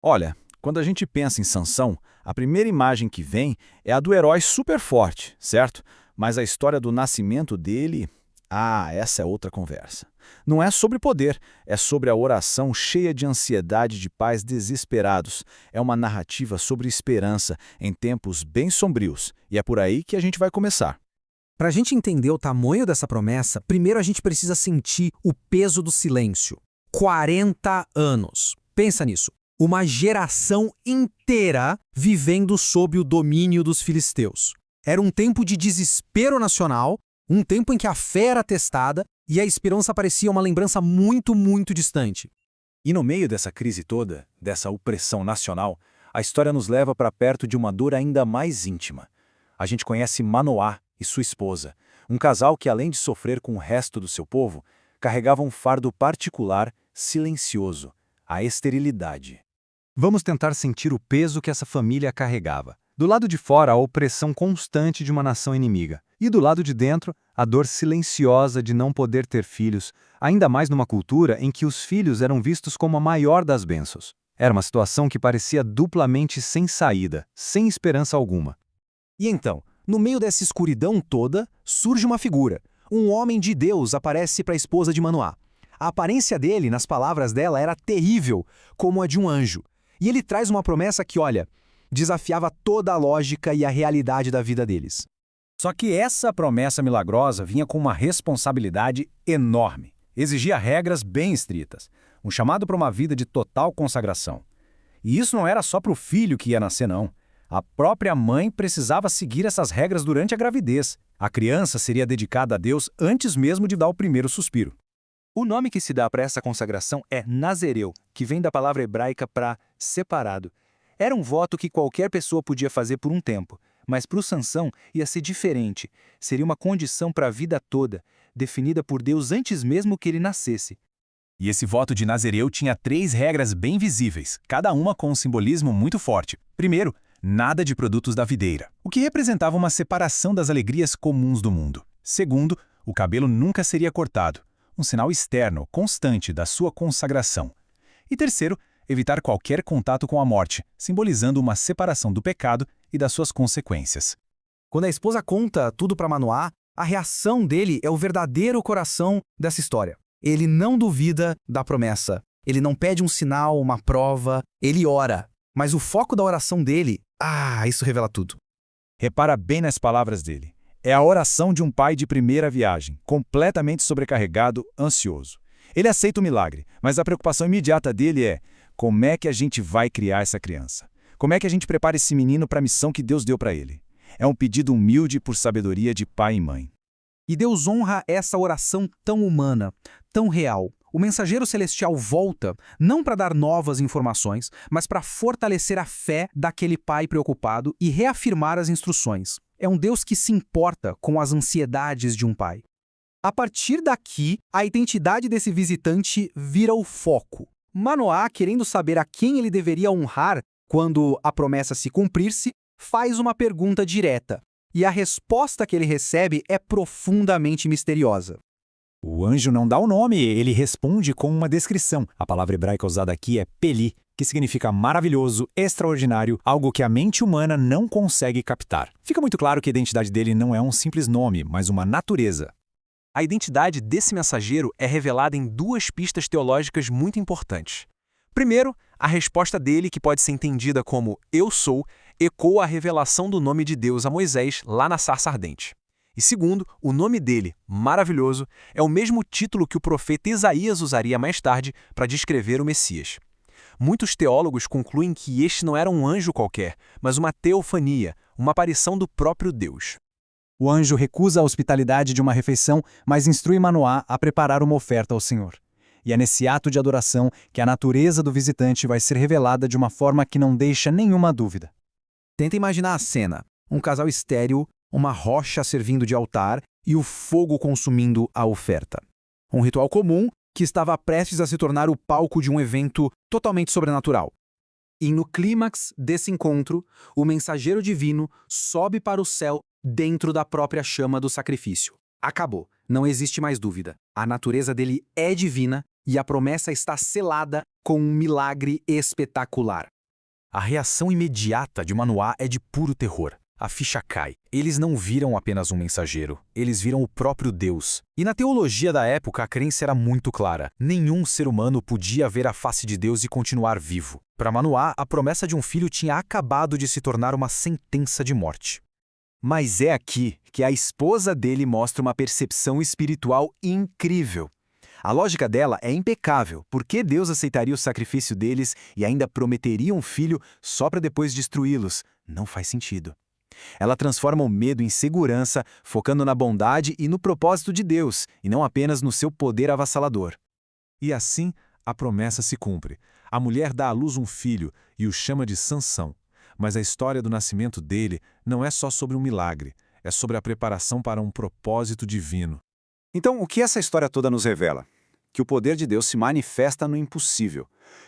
Olha, quando a gente pensa em Sansão, a primeira imagem que vem é a do herói super forte, certo? Mas a história do nascimento dele, essa é outra conversa. Não é sobre poder, é sobre a oração cheia de ansiedade de pais desesperados. É uma narrativa sobre esperança em tempos bem sombrios, e é por aí que a gente vai começar. Para a gente entender o tamanho dessa promessa, primeiro a gente precisa sentir o peso do silêncio. 40 anos. Pensa nisso. Uma geração inteira vivendo sob o domínio dos filisteus. Era um tempo de desespero nacional, um tempo em que a fé era testada e a esperança parecia uma lembrança muito, muito distante. E no meio dessa crise toda, dessa opressão nacional, a história nos leva para perto de uma dor ainda mais íntima. A gente conhece Manoá e sua esposa, um casal que, além de sofrer com o resto do seu povo, carregava um fardo particular, silencioso, a esterilidade. Vamos tentar sentir o peso que essa família carregava. Do lado de fora, a opressão constante de uma nação inimiga. E do lado de dentro, a dor silenciosa de não poder ter filhos, ainda mais numa cultura em que os filhos eram vistos como a maior das bênçãos. Era uma situação que parecia duplamente sem saída, sem esperança alguma. E então, no meio dessa escuridão toda, surge uma figura. Um homem de Deus aparece para a esposa de Manoá. A aparência dele, nas palavras dela, era terrível, como a de um anjo. E ele traz uma promessa que, olha, desafiava toda a lógica e a realidade da vida deles. Só que essa promessa milagrosa vinha com uma responsabilidade enorme. Exigia regras bem estritas, um chamado para uma vida de total consagração. E isso não era só para o filho que ia nascer, não. A própria mãe precisava seguir essas regras durante a gravidez. A criança seria dedicada a Deus antes mesmo de dar o primeiro suspiro. O nome que se dá para essa consagração é Nazereu, que vem da palavra hebraica para separado. Era um voto que qualquer pessoa podia fazer por um tempo, mas para o Sansão ia ser diferente. Seria uma condição para a vida toda, definida por Deus antes mesmo que ele nascesse. E esse voto de Nazireu tinha 3 regras bem visíveis, cada uma com um simbolismo muito forte. Primeiro, nada de produtos da videira, o que representava uma separação das alegrias comuns do mundo. Segundo, o cabelo nunca seria cortado, um sinal externo, constante da sua consagração. E terceiro, evitar qualquer contato com a morte, simbolizando uma separação do pecado e das suas consequências. Quando a esposa conta tudo para Manoá, a reação dele é o verdadeiro coração dessa história. Ele não duvida da promessa. Ele não pede um sinal, uma prova. Ele ora. Mas o foco da oração dele, isso revela tudo. Repara bem nas palavras dele. É a oração de um pai de primeira viagem, completamente sobrecarregado, ansioso. Ele aceita o milagre, mas a preocupação imediata dele é: como é que a gente vai criar essa criança? Como é que a gente prepara esse menino para a missão que Deus deu para ele? É um pedido humilde por sabedoria de pai e mãe. E Deus honra essa oração tão humana, tão real. O mensageiro celestial volta, não para dar novas informações, mas para fortalecer a fé daquele pai preocupado e reafirmar as instruções. É um Deus que se importa com as ansiedades de um pai. A partir daqui, a identidade desse visitante vira o foco. Manoá, querendo saber a quem ele deveria honrar quando a promessa se cumprisse, faz uma pergunta direta. E a resposta que ele recebe é profundamente misteriosa. O anjo não dá o nome, ele responde com uma descrição. A palavra hebraica usada aqui é peli, que significa maravilhoso, extraordinário, algo que a mente humana não consegue captar. Fica muito claro que a identidade dele não é um simples nome, mas uma natureza. A identidade desse mensageiro é revelada em 2 pistas teológicas muito importantes. Primeiro, a resposta dele, que pode ser entendida como "eu sou", ecoa a revelação do nome de Deus a Moisés lá na sarça ardente. E segundo, o nome dele, maravilhoso, é o mesmo título que o profeta Isaías usaria mais tarde para descrever o Messias. Muitos teólogos concluem que este não era um anjo qualquer, mas uma teofania, uma aparição do próprio Deus. O anjo recusa a hospitalidade de uma refeição, mas instrui Manoá a preparar uma oferta ao Senhor. E é nesse ato de adoração que a natureza do visitante vai ser revelada de uma forma que não deixa nenhuma dúvida. Tenta imaginar a cena. Um casal estéril, uma rocha servindo de altar e o fogo consumindo a oferta. Um ritual comum que estava prestes a se tornar o palco de um evento totalmente sobrenatural. E no clímax desse encontro, o mensageiro divino sobe para o céu dentro da própria chama do sacrifício. Acabou. Não existe mais dúvida. A natureza dele é divina E a promessa está selada com um milagre espetacular. A reação imediata de Manoá é de puro terror. A ficha cai. Eles não viram apenas um mensageiro, eles viram o próprio Deus. E na teologia da época, a crença era muito clara. Nenhum ser humano podia ver a face de Deus e continuar vivo. Para Manoá, a promessa de um filho tinha acabado de se tornar uma sentença de morte. Mas é aqui que a esposa dele mostra uma percepção espiritual incrível. A lógica dela é impecável. Por que Deus aceitaria o sacrifício deles e ainda prometeria um filho só para depois destruí-los? Não faz sentido. Ela transforma o medo em segurança, focando na bondade e no propósito de Deus, e não apenas no seu poder avassalador. E assim, a promessa se cumpre. A mulher dá à luz um filho e o chama de Sansão. Mas a história do nascimento dele não é só sobre um milagre, é sobre a preparação para um propósito divino. Então, o que essa história toda nos revela? Que o poder de Deus se manifesta no impossível,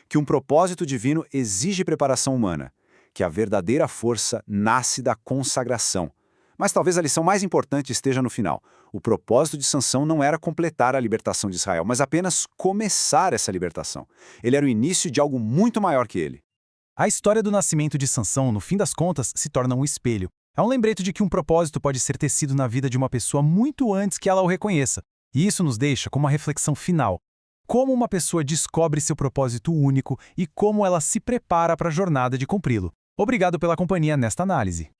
que um propósito divino exige preparação humana, que a verdadeira força nasce da consagração. Mas talvez a lição mais importante esteja no final. O propósito de Sansão não era completar a libertação de Israel, mas apenas começar essa libertação. Ele era o início de algo muito maior que ele. A história do nascimento de Sansão, no fim das contas, se torna um espelho. É um lembrete de que um propósito pode ser tecido na vida de uma pessoa muito antes que ela o reconheça. E isso nos deixa com uma reflexão final. Como uma pessoa descobre seu propósito único e como ela se prepara para a jornada de cumpri-lo. Obrigado pela companhia nesta análise.